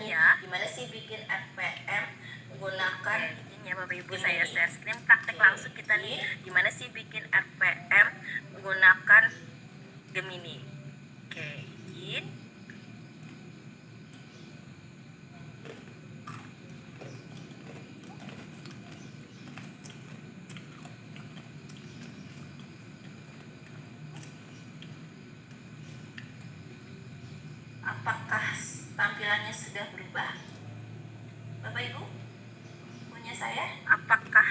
ya. Gimana sih bikin RPM menggunakan Ini ya Bapak Ibu, saya share screen praktek langsung kita nih. Gimana sih bikin RPM menggunakan Gemini. Oke, izin. Apakah tampilannya sudah berubah? Bapak Ibu punya saya? Apakah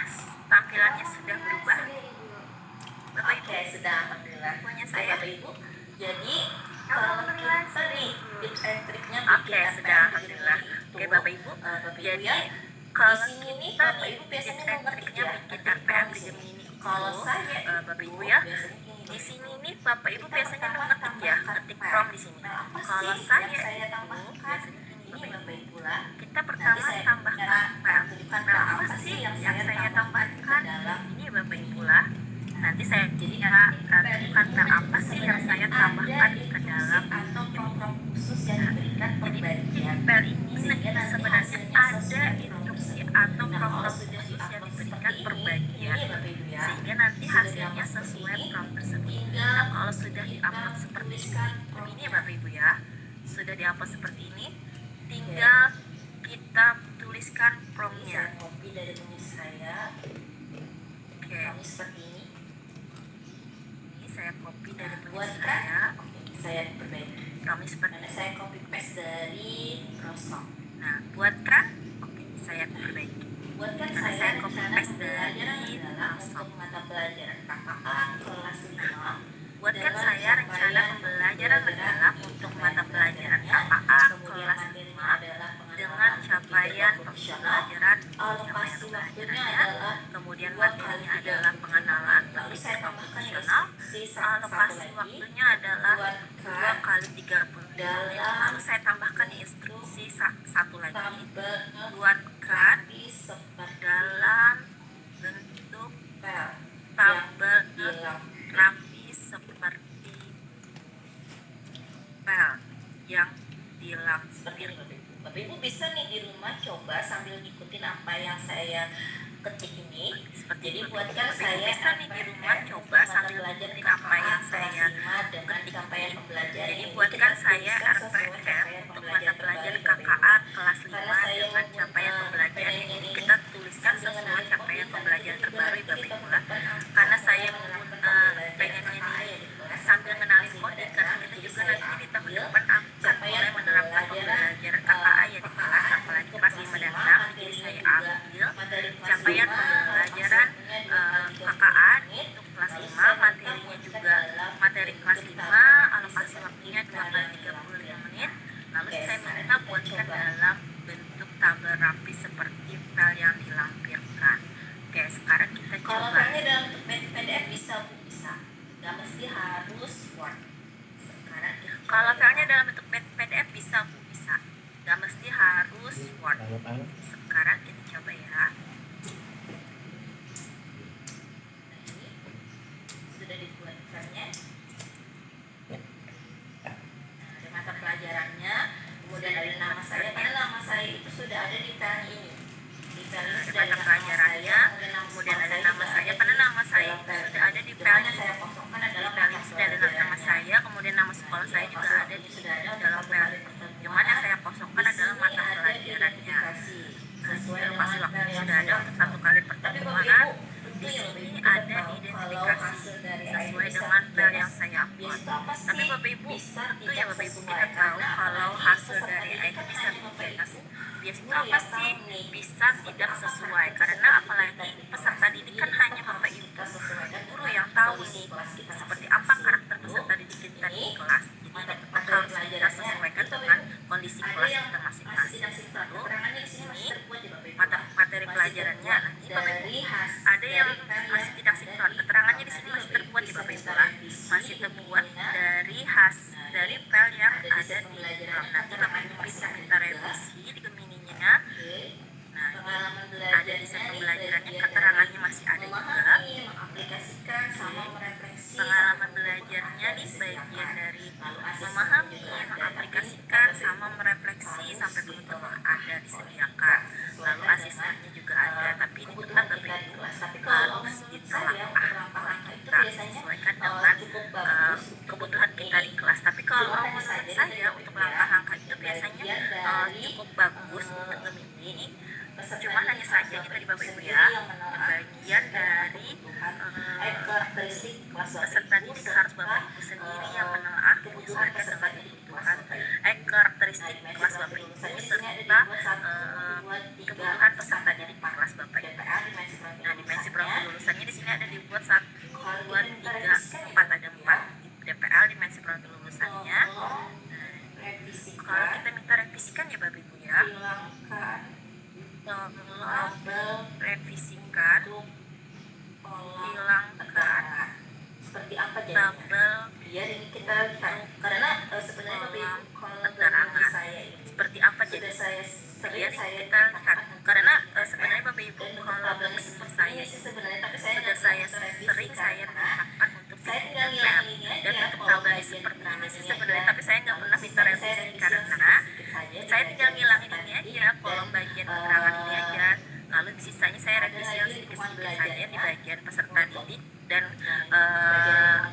tampilannya sudah berubah? Bapak Ibu? Oke, sudah, alhamdulillah. Punya saya? Bapak Ibu. Jadi kalau kita nih tips and triknya Oke, sudah, alhamdulillah. Oke Bapak Ibu. Jadi kalau kita nih tips and triknya bikin RPM di Gemini itu, Bapak Ibu ya, di sini nih Bapak Ibu biasanya ngetik ya, ngetik prompt di sini. Kalau saya itu biasanya ini Bapak Ibu lah. Kita pertama tambahkan pel. Apa sih yang saya tambahkan? Ini Bapak Ibu lah. Nanti saya jadi tentukan pel apa sih yang saya tambahkan ke dalam atau prompt khusus yang diberikan pembagian. Pel ini sebenarnya ada instruksi atau prompt khusus yang diberikan perbagian, sehingga nanti hasilnya sesuai prompt tersebut. Nah, kalau sudah diupload seperti ini Bapak Ibu ya, sudah diupload seperti ini, tinggal kita tuliskan promptnya. Copy dari tulis saya. Oke, Seperti ini. Ini saya copy dari tulis Buatkan. Saya perbaiki. Kami seperti Karena ini. saya copy paste dari Microsoft. Nah, buatkan. Oke, saya perbaiki. Buatkan Karena saya saya copy rencana paste pembelajaran dari adalah Microsoft. untuk mata pelajaran KKA kelas 5. Buatkan saya rencana pembelajaran mendalam untuk mata pelajaran KKA kelas 5 dengan capaian pembelajaran pembelajarannya. Kemudian materinya adalah pengenalan pemikiran profesional. Alokasi waktunya adalah 2 kali 30 menit. Lalu saya tambahkan instruksi satu lagi. Buatkan dalam bentuk tabel rapi seperti pel yang dilampir. Bapak Ibu bisa nih di rumah coba sambil ngikutin apa yang saya ketik ini. Jadi buatkan saya bisa nih di rumah coba sambil ngikutin apa yang saya dengan capaian pembelajaran. Jadi buatkan saya RPM untuk mata pelajaran KKA kelas 5 dengan capaian pembelajaran. Ini kita tuliskan sesuai capaian pembelajaran terbaru Bapak Ibu lah. Karena saya pengennya nih sambil ngenalin kode, karena kita juga nanti di tahun depan akan mulai menerapkan pembelajaran KKA ya di kelas, apalagi kelas 5 dan 6. Jadi saya ambil capaian pembelajaran KKA untuk kelas 5, materinya juga materi kelas 5, alokasi waktunya 2 kali 35 menit. Lalu saya minta buatkan dalam bentuk tabel rapi seperti pel yang dilampirkan. Oke, sekarang kita Kalau coba. filenya dalam bentuk PDF bisa Bu, bisa. Gak mesti harus Word. Sekarang Kalau filenya dalam bentuk PDF bisa Bu, bisa. Gak mesti harus Word. Sekarang kita coba ya. ini sudah dibuatkannya. Ada mata pelajarannya, kemudian ada nama saya. Karena nama saya itu sudah ada di tab ini. Di tab ini sudah ada Mata pelajarannya, kemudian ada nama saya, karena nama saya itu sudah ada di pel yang saya kosongkan adalah pel ini sudah ada nama saya, kemudian nama sekolah saya juga ada di dalam pel. Cuman yang saya kosongkan adalah mata pelajarannya. Nah, alokasi waktunya sudah ada untuk 1 kali pertemuan. Di sini ada identifikasi sesuai dengan pel yang saya upload. Tapi Bapak Ibu, tentu ya Bapak Ibu, kita tahu kalau hasil dari AI itu bisa bias. Bias itu apa sih? Bisa tidak sesuai, karena apalagi peserta didik kan hanya Bapak Ibu guru yang tahu nih seperti apa karakter peserta didik kita di kelas. Jadi tetap harus kita sesuaikan dengan kondisi kelas kita masing-masing. Lalu ini materi pelajarannya nanti Bapak Ibu ada yang masih tidak sinkron, keterangannya di sini masih terbuat di Bapak Ibu lah, masih terbuat dari pel yang ada di dalam. Nanti Bapak Ibu bisa minta revisi di Gemininya. Nah, ini ada di set pembelajarannya, keterangannya masih ada juga. Pengalaman belajarnya di bagian dari memahami, mengaplikasikan, sama merefleksi sampai ke itu ada disediakan, lalu asistennya juga ada, tapi ini tetap Bapak Ibu harus ditelaah oleh kita sesuaikan dengan kebutuhan kita di kelas. Tapi kalau menurut saya untuk langkah-langkah itu biasanya cukup bagus untuk Gemini. Cuma hanya saja ini tadi Bapak Ibu ya, bagian dari peserta didik harus Bapak Ibu sendiri yang menelaah menyesuaikan dengan kebutuhan karakteristik kelas Bapak Ibu serta kebutuhan peserta didik di kelas Bapak Ibu. Nah, dimensi profil lulusannya di sini ada dibuat 1, 2, 3, 4, ada 4 DPL dimensi profil lulusannya. Kalau kita minta revisikan ya Bapak Ibu ya, tolong revisikan, hilangkan seperti apa tabel biar ini kita lihat, karena sebenarnya Bapak Ibu kalau keterangan saya ini seperti apa jadi saya biar kita lihat, karena sebenarnya Bapak Ibu kalau menurut saya sebenarnya, tapi sudah saya sering saya tanyakan untuk DPL dan untuk tabelnya seperti ini sih sebenarnya, tapi saya nggak pernah minta revisi karena saya tinggal ngilangin ini aja, kolom bagian keterangan ini aja, lalu sisanya saya revisi yang sedikit-sedikit saja di bagian peserta didik dan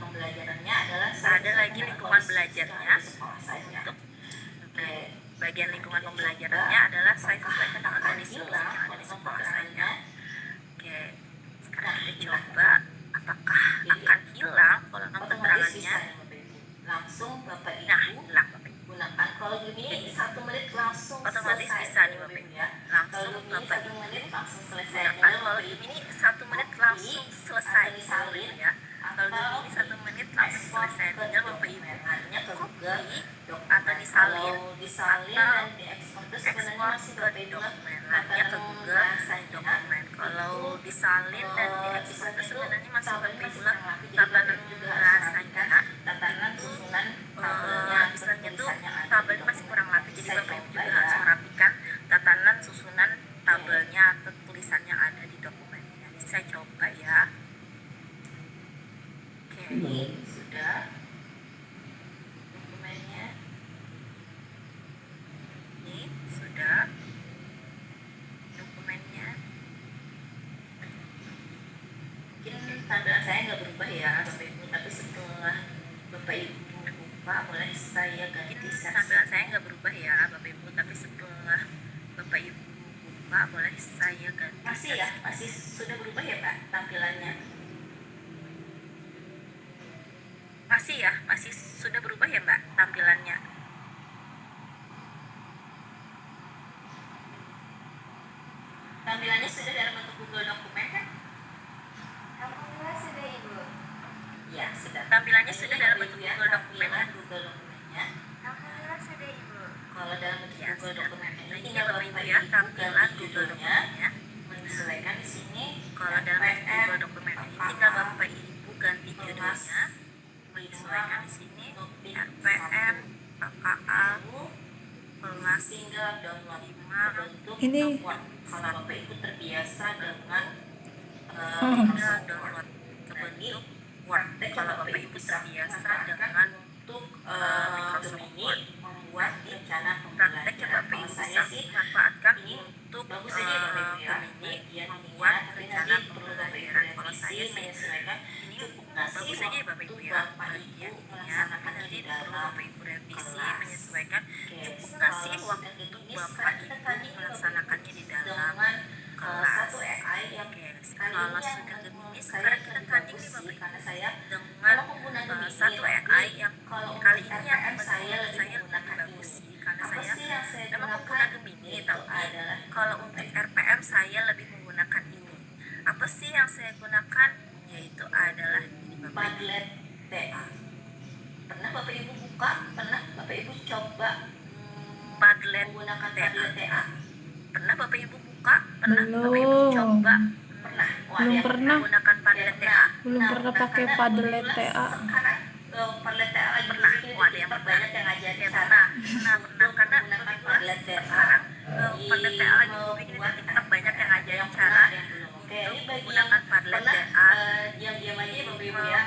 pembelajarannya adalah ada lagi lingkungan belajarnya. Untuk bagian lingkungan pembelajarannya adalah saya sesuaikan dengan kondisi fisik yang ada di sekolah saya. Oke, sekarang kita coba apakah akan hilang kolom keterangannya. langsung Bapak Ibu Nah, hilang Bapak Ibu. gunakan. Kalau ini 1 menit langsung Otomatis selesai, bisa nih Bapak Ibu ya. langsung Kalau ini Bapak 1 Ibu menit langsung selesai. gunakan. Kalau ini 1 menit langsung selesai Bapak Ibu ya. Kalau ini 1 menit langsung selesai, tinggal Bapak Ibu hanya copy atau disalin dan diekspor itu sebenarnya masih ke dokumen, hanya ke Google dokumen. Kalau disalin dan diekspor itu sebenarnya masih Bapak Ibu tatanan bahasanya, tatanan susunan istilahnya tuh tabelnya masih kurang rapi, jadi Bapak Ibu juga harus merapikan tatanan susunan tabelnya atau tulisannya ada di dokumennya. Jadi saya coba ya. Oke, sudah dokumennya. Ini sudah dokumennya. Mungkin tampilan saya nggak berubah ya Bapak Ibu, tapi setelah Bapak Ibu buka boleh saya ganti Tampilan saya nggak berubah ya Bapak Ibu, tapi setelah Bapak Ibu buka boleh saya ganti. Masih ya, masih sudah berubah ya Pak tampilannya? Masih ya, masih sudah berubah ya Mbak tampilannya. Tampilannya sudah dalam bentuk Google Dokumen kan? Alhamdulillah sudah Ibu. Ya, sudah. Tampilannya sudah dalam bentuk ya, Google Dokumen tampilan kan? Google Dokumennya. Alhamdulillah sudah Ibu. Kalau dalam bentuk Ya, Google sudah. Dokumen ini Ini tinggal Bapak Bapak Ibu Ibu ya, tampilan ganti Google judulnya, Dokumennya. menyesuaikan di sini. Kalau dalam bentuk Google Dokumen ini tinggal Bapak Ibu ganti judulnya, menyesuaikan di sini RPM, KKA, kelas tinggal download 5, bentuk Ini. Word. Kalau Bapak Ibu terbiasa dengan tinggal download ke bentuk Word. Kalau Bapak Ibu terbiasa dengan untuk Microsoft Gemini Word, membuat rencana praktek yang pembelajaran. Bapak Ibu Kalau saya bisa sih manfaatkan ini untuk bagus aja ya Bapak Ibu ya. Gemini Bagian membuat ininya, tapi rencana nanti perlu Bapak Ibu pembelajaran. Kalau revisi, saya sih menyesuaikan. ini Cukup nggak sih bagus aja ya Bapak Ibu ya, Bapak bagian Ibu ininya, tapi melaksanakannya nanti di perlu dalam Bapak Ibu revisi, kelas. menyesuaikan. Oke, Cukup nggak sih kalau waktu sudah untuk begini, Bapak sekarang kita Ibu tadi melaksanakannya di dalam dengan kelas. satu AI yang Oke, kali kalau ini yang sudah Gemini, saya sekarang kita lebih tanding bagus nih sih, Bapak Ibu karena saya dengan kalau pengguna Gemini satu tapi AI yang kalau kali untuk ini yang RPM saya lebih saya menggunakan bagus ini. sih, karena Apa saya sih yang saya memang gunakan? pengguna Gemini, Itu tapi adalah kalau untuk RPM saya lebih menggunakan ini. Apa sih yang saya gunakan? Yaitu adalah ini Bapak Ibu. Padlet TA. Pernah Bapak Ibu buka? Pernah Bapak Ibu coba Padlet menggunakan TA. Padlet TA? Pernah Bapak Ibu buka? Pernah Belum. Bapak Ibu coba? Pernah? Wah, Belum ada yang pernah. Menggunakan Padlet TA? Belum pernah pakai karena Padlet kebetulan TA. Sekarang Padlet TA lagi Pernah. bikin Wah, di ada yang TikTok, pernah. banyak yang ngajarin Ya, cara pernah karena menggunakan Bapak Ibu Padlet TA. sekarang Padlet TA lagi bikin di TikTok, banyak yang ngajarin cara Oke, ini untuk bagi yang menggunakan Padlet pernah TA. diam-diam aja ya Bapak Ibu ya.